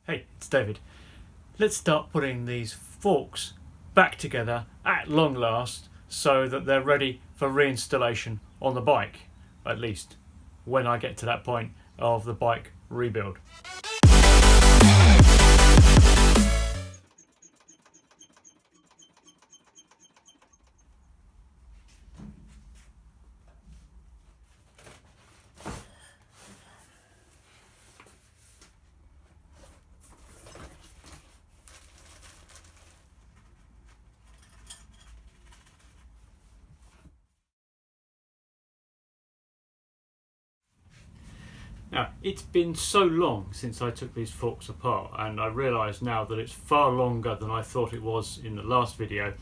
Hey, it's David. Let's start putting these forks back together at long last so that they're ready for reinstallation on the bike, at least when I get to that point of the bike rebuild. Now, it's been so long since I took these forks apart, and I realise now that it's far longer than I thought it was in the last video.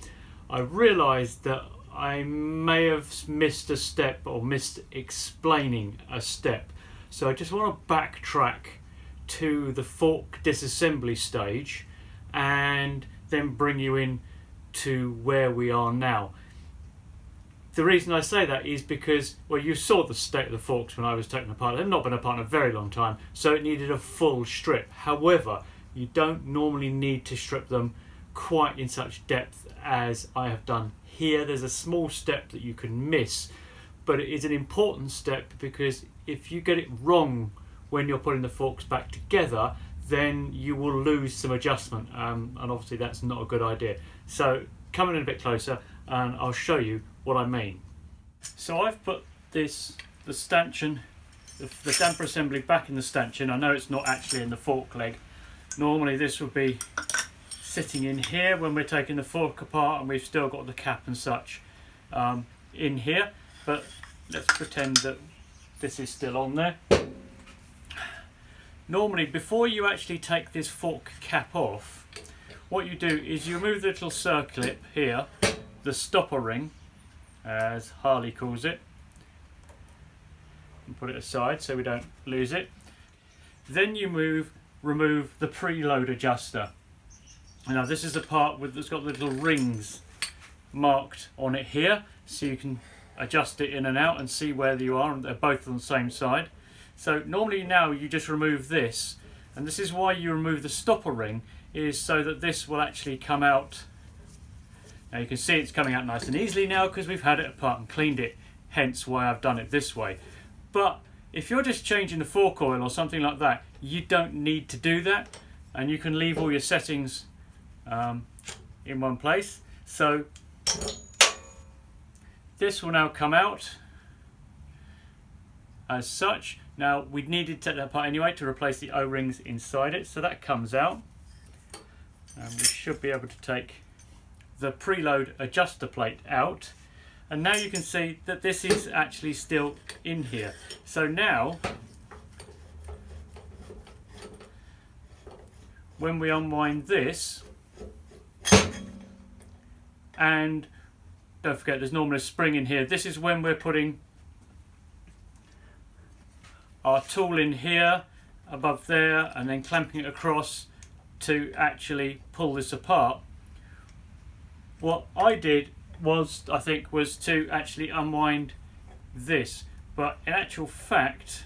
I realised that I may have missed a step or missed explaining a step. So I just want to backtrack to the fork disassembly stage and then bring you in to where we are now. The reason I say that is because, well, you saw the state of the forks when I was taking them apart. They've not been apart in a very long time, so it needed a full strip. However, you don't normally need to strip them quite in such depth as I have done here. There's a small step that you can miss, but it is an important step because if you get it wrong when you're putting the forks back together, then you will lose some adjustment, and obviously that's not a good idea. So come in a bit closer and I'll show you what I mean. So I've put the stanchion, the damper assembly back in the stanchion. I know it's not actually in the fork leg. Normally this would be sitting in here when we're taking the fork apart and we've still got the cap and such in here, but let's pretend that this is still on there. Normally, before you actually take this fork cap off, what you do is you remove the little circlip here, the stopper ring, as Harley calls it, and put it aside so we don't lose it. Then you remove the preload adjuster. Now this is the part that's got the little rings marked on it here, so you can adjust it in and out and see where you are, and they're both on the same side. So normally now you just remove this, and this is why you remove the stopper ring, is so that this will actually come out. Now you can see it's coming out nice and easily now because we've had it apart and cleaned it, hence why I've done it this way. But if you're just changing the fork oil or something like that, you don't need to do that, and you can leave all your settings in one place. So this will now come out as such. Now we needed to take that apart anyway to replace the O-rings inside it, so that comes out, and we should be able to take the preload adjuster plate out, and now you can see that this is actually still in here. So now when we unwind this, and don't forget there's normally a spring in here, this is when we're putting our tool in here above there and then clamping it across to actually pull this apart. What I did was, I think, was to actually unwind this, but in actual fact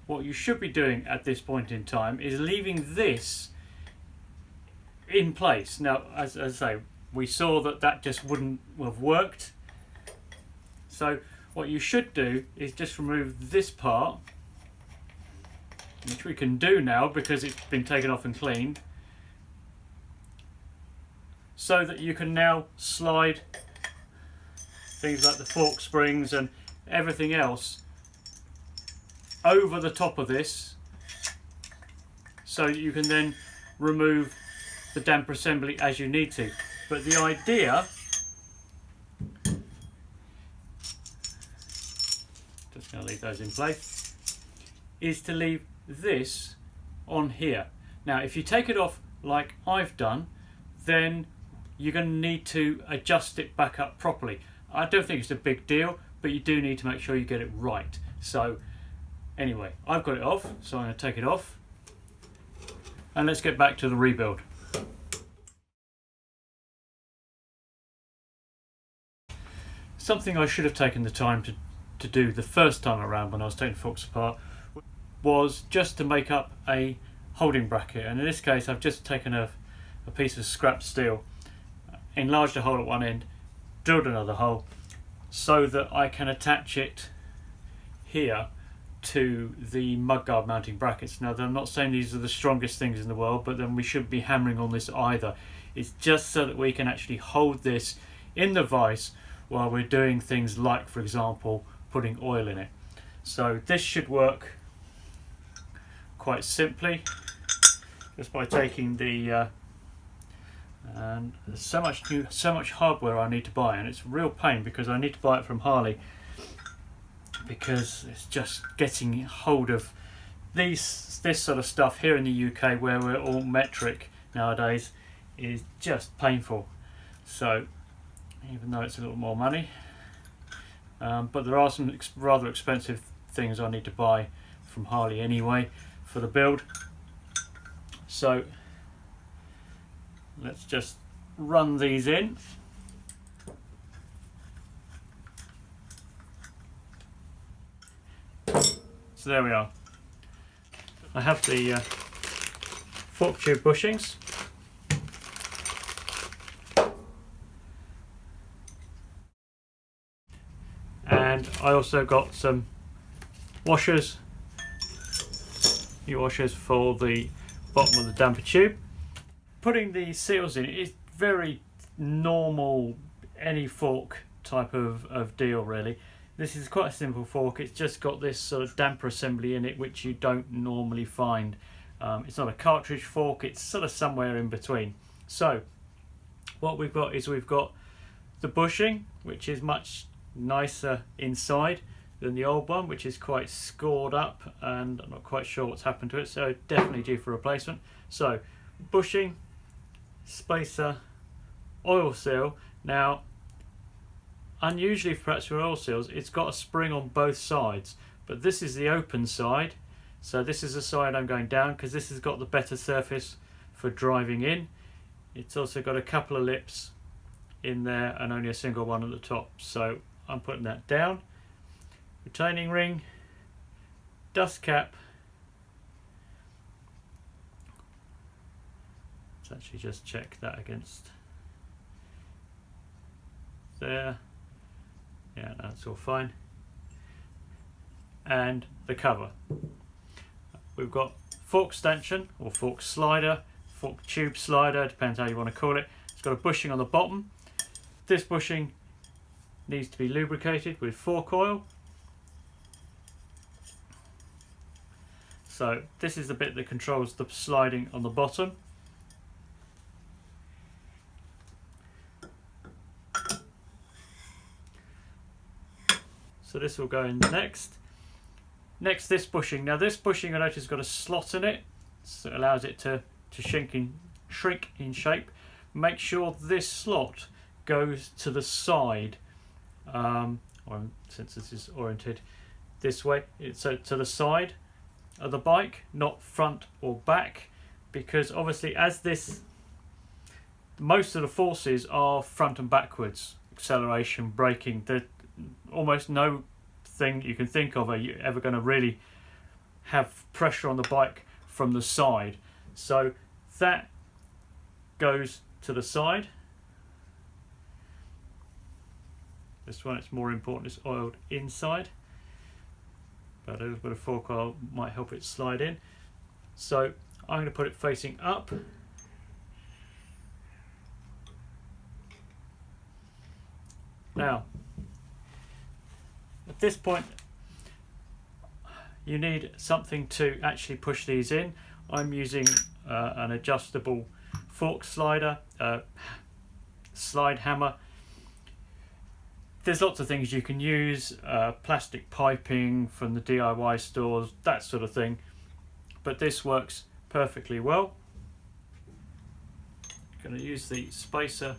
what you should be doing at this point in time is leaving this in place. Now as I say, we saw that just wouldn't have worked, so what you should do is just remove this part, which we can do now because it's been taken off and cleaned, so that you can now slide things like the fork springs and everything else over the top of this, so you can then remove the damper assembly as you need to. But the idea, just going to leave those in place, is to leave this on here. Now if you take it off like I've done, then you're going to need to adjust it back up properly. I don't think it's a big deal, but you do need to make sure you get it right. So anyway, I've got it off, so I'm going to take it off, and let's get back to the rebuild. Something I should have taken the time to do the first time around when I was taking the forks apart was just to make up a holding bracket, and in this case I've just taken a piece of scrap steel, enlarged a hole at one end, drilled another hole so that I can attach it here to the mudguard mounting brackets. Now, I'm not saying these are the strongest things in the world, but then we shouldn't be hammering on this either. It's just so that we can actually hold this in the vise while we're doing things like, for example, putting oil in it. So this should work quite simply just by taking the and there's so much hardware I need to buy, and it's a real pain because I need to buy it from Harley, because it's just getting hold of this sort of stuff here in the UK, where we're all metric nowadays, is just painful. So even though it's a little more money, but there are some rather expensive things I need to buy from Harley anyway for the build. So let's just run these in. So there we are. I have the fork tube bushings. And I also got some washers, new washers for the bottom of the damper tube. Putting the seals in is very normal, any fork type of deal really. This is quite a simple fork. It's just got this sort of damper assembly in it, which you don't normally find. It's not a cartridge fork, it's sort of somewhere in between. So what we've got is we've got the bushing, which is much nicer inside than the old one, which is quite scored up and I'm not quite sure what's happened to it, so definitely due for replacement. So bushing, spacer, oil seal. Now, unusually perhaps for oil seals, it's got a spring on both sides, but this is the open side, so this is the side I'm going down because this has got the better surface for driving in. It's also got a couple of lips in there and only a single one at the top, so I'm putting that down. Retaining ring, dust cap. Let's actually just check that against there. Yeah, that's all fine. And the cover. We've got fork stanchion or fork slider, fork tube slider, depends how you want to call it. It's got a bushing on the bottom. This bushing needs to be lubricated with fork oil. So this is the bit that controls the sliding on the bottom. So this will go in next. Next, this bushing. Now this bushing, I notice, has got a slot in it, so it allows it to shrink in shape. Make sure this slot goes to the side, or since this is oriented this way, it's to the side of the bike, not front or back, because obviously as this, most of the forces are front and backwards, acceleration, braking. There's almost no thing you can think of are you ever going to really have pressure on the bike from the side. So that goes to the side. This one, it's more important, it's oiled inside, but a little bit of fork oil might help it slide in. So I'm going to put it facing up. Now, at this point, you need something to actually push these in. I'm using an adjustable fork slider, slide hammer. There's lots of things you can use, plastic piping from the DIY stores, that sort of thing, but this works perfectly well. I'm going to use the spacer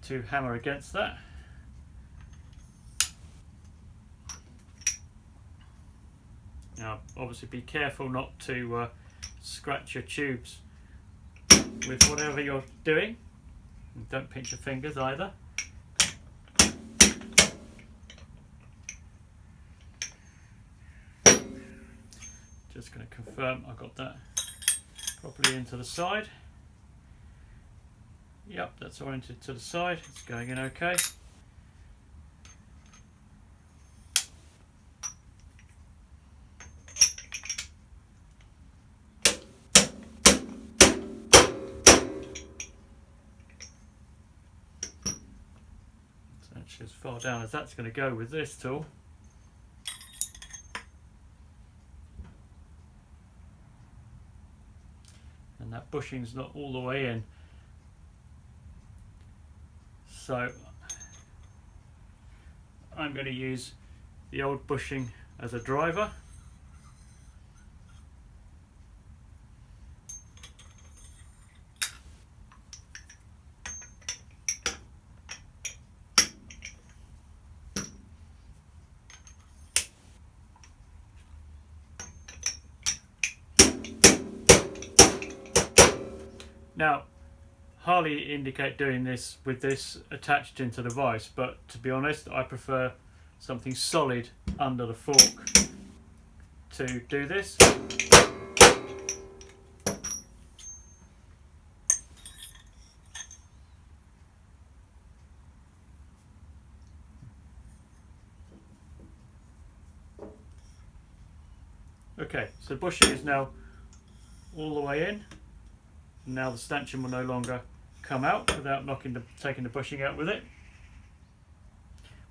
to hammer against that. Now obviously be careful not to scratch your tubes with whatever you're doing, and don't pinch your fingers either. Just going to confirm I got that properly into the side. Yep, that's oriented to the side, it's going in okay. So actually as far down as that's going to go with this tool. And that bushing's not all the way in. So I'm going to use the old bushing as a driver. Now, Harley indicate doing this with this attached into the vise, but to be honest, I prefer something solid under the fork to do this. Okay, so the bushing is now all the way in. Now the stanchion will no longer come out without taking the bushing out with it.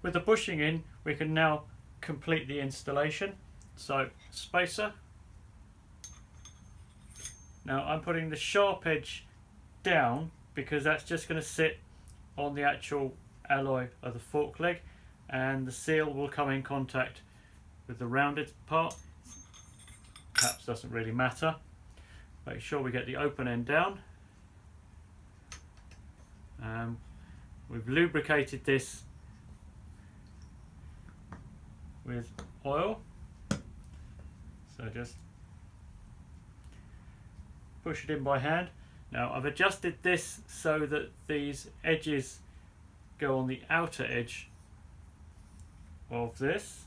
With the bushing in, we can now complete the installation. So, spacer. Now I'm putting the sharp edge down because that's just going to sit on the actual alloy of the fork leg, and the seal will come in contact with the rounded part. Perhaps doesn't really matter. Make sure we get the open end down. We've lubricated this with oil, so just push it in by hand. Now I've adjusted this so that these edges go on the outer edge of this.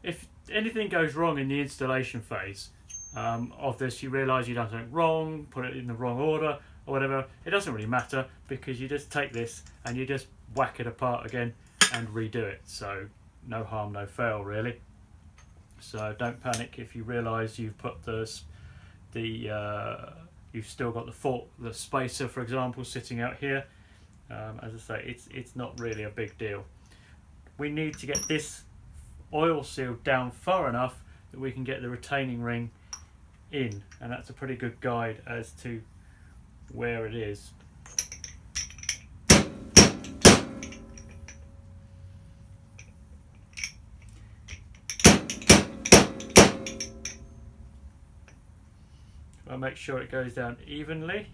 If anything goes wrong in the installation phase of this, you realise you've done something wrong, put it in the wrong order or whatever, it doesn't really matter because you just take this and you just whack it apart again and redo it. So no harm, no foul really. So don't panic if you realise you've put you've still got the fork, the spacer for example, sitting out here. As I say, it's not really a big deal. We need to get this oil sealed down far enough that we can get the retaining ring in, and that's a pretty good guide as to where it is. I'll make sure it goes down evenly.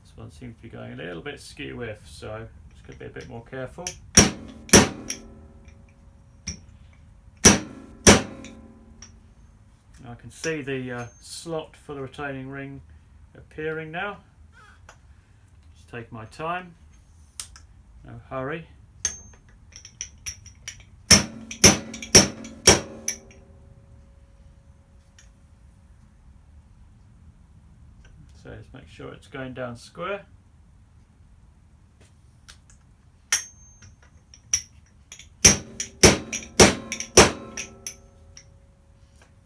This one seems to be going a little bit skew-if, so just got to be a bit more careful. Now I can see the slot for the retaining ring appearing now. Just take my time, no hurry. So let's make sure it's going down square.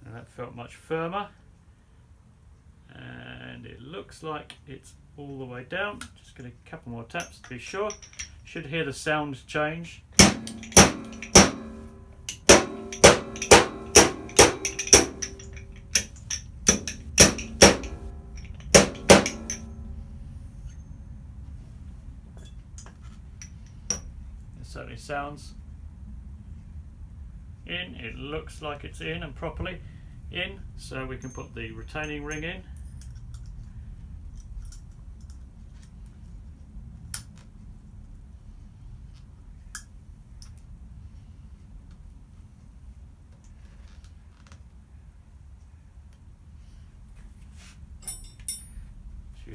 And that felt much firmer. And it looks like it's all the way down. Just going a couple more taps to be sure. Should hear the sound change. Certainly sounds in. It looks like it's in and properly in, so we can put the retaining ring in.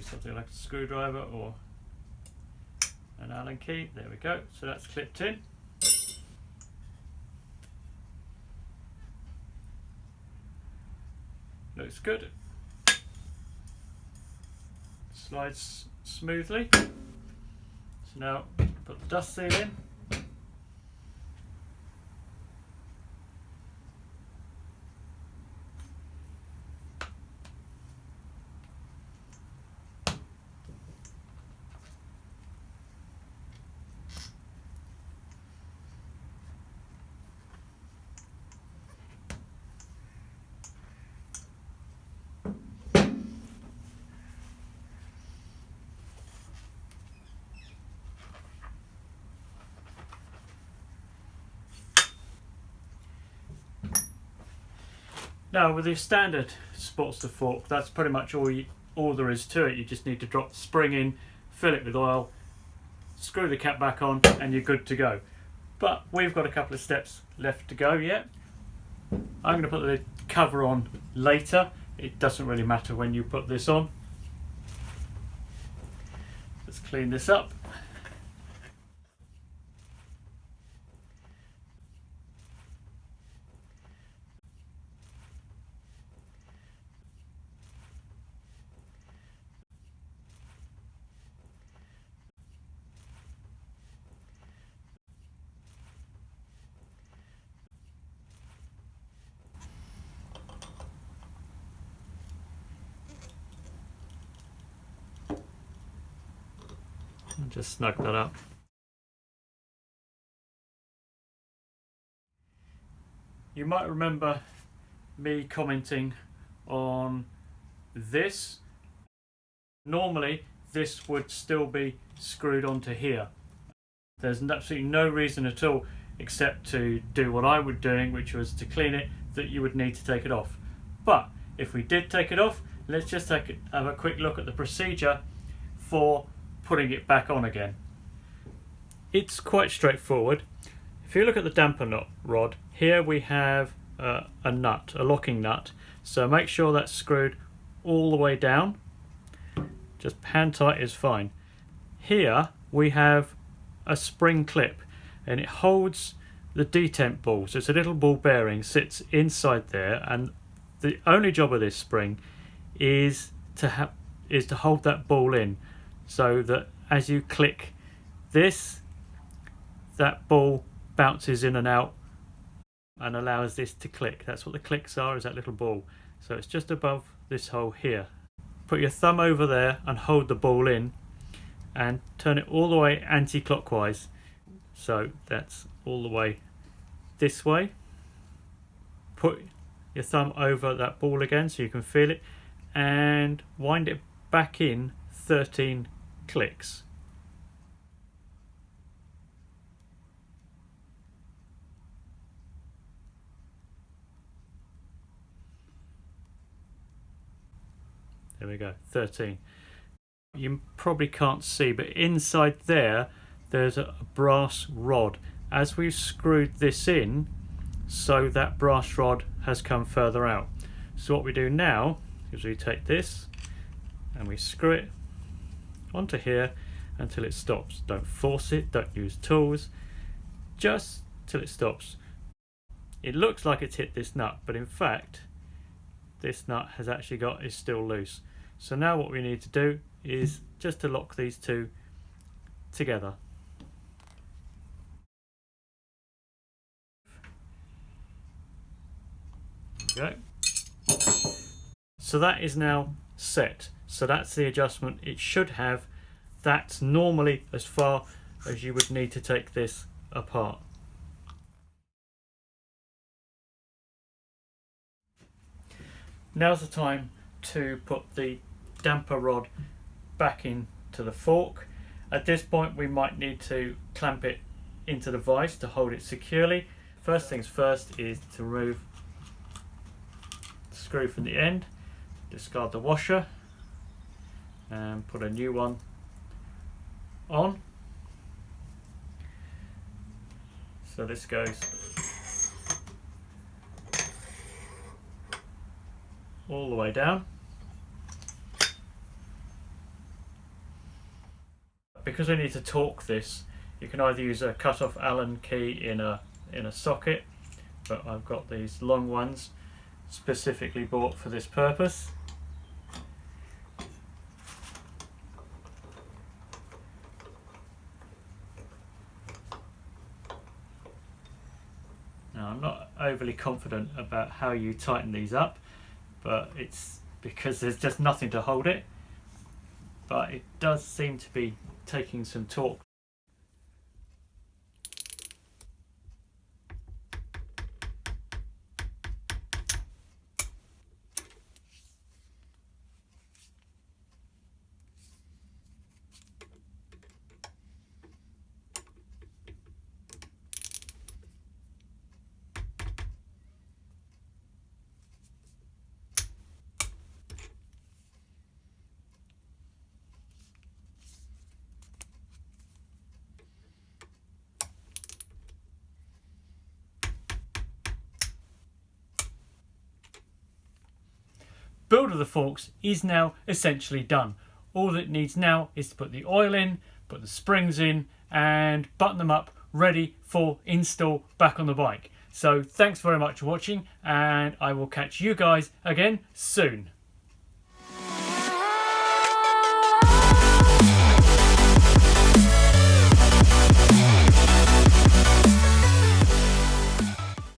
maybe something like a screwdriver or an Allen key. There we go. So that's clipped in. Looks good. Slides smoothly. So now put the dust seal in. Now with your standard Sportster fork, that's pretty much all there is to it. You just need to drop the spring in, fill it with oil, screw the cap back on, and you're good to go. But we've got a couple of steps left to go yet. I'm going to put the cover on later. It doesn't really matter when you put this on. Let's clean this up. Just snug that up. You might remember me commenting on this. Normally this would still be screwed onto here. There's absolutely no reason at all, except to do what I was doing, which was to clean it, that you would need to take it off. But if we did take it off, let's just have a quick look at the procedure for putting it back on again. It's quite straightforward. If you look at the damper rod, here we have a nut, a locking nut. So make sure that's screwed all the way down. Just hand tight is fine. Here we have a spring clip, and it holds the detent ball. So it's a little ball bearing, sits inside there, and the only job of this spring is to hold that ball in, so that as you click this, that ball bounces in and out and allows this to click. That's what the clicks are, is that little ball. So it's just above this hole here. Put your thumb over there and hold the ball in and turn it all the way anti-clockwise. So that's all the way this way. Put your thumb over that ball again so you can feel it, and wind it back in 13 clicks. There we go, 13. You probably can't see, but inside there's a brass rod. As we've screwed this in, so that brass rod has come further out. So what we do now is we take this and we screw it onto here until it stops. Don't force it, don't use tools, just till it stops. It looks like it's hit this nut, but in fact this nut is still loose. So now what we need to do is just to lock these two together. There we go. So that is now set. So that's the adjustment it should have. That's normally as far as you would need to take this apart. Now's the time to put the damper rod back into the fork. At this point we might need to clamp it into the vise to hold it securely. First things first is to remove the screw from the end, discard the washer and put a new one on. So this goes all the way down. because I need to torque this, you can either use a cut-off Allen key in a socket, but I've got these long ones specifically bought for this purpose. Now, I'm not overly confident about how you tighten these up, but it's because there's just nothing to hold it, but it does seem to be taking some torque. Build of the forks is now essentially done. All that it needs now is to put the oil in, put the springs in, and button them up ready for install back on the bike. So thanks very much for watching, and I will catch you guys again soon.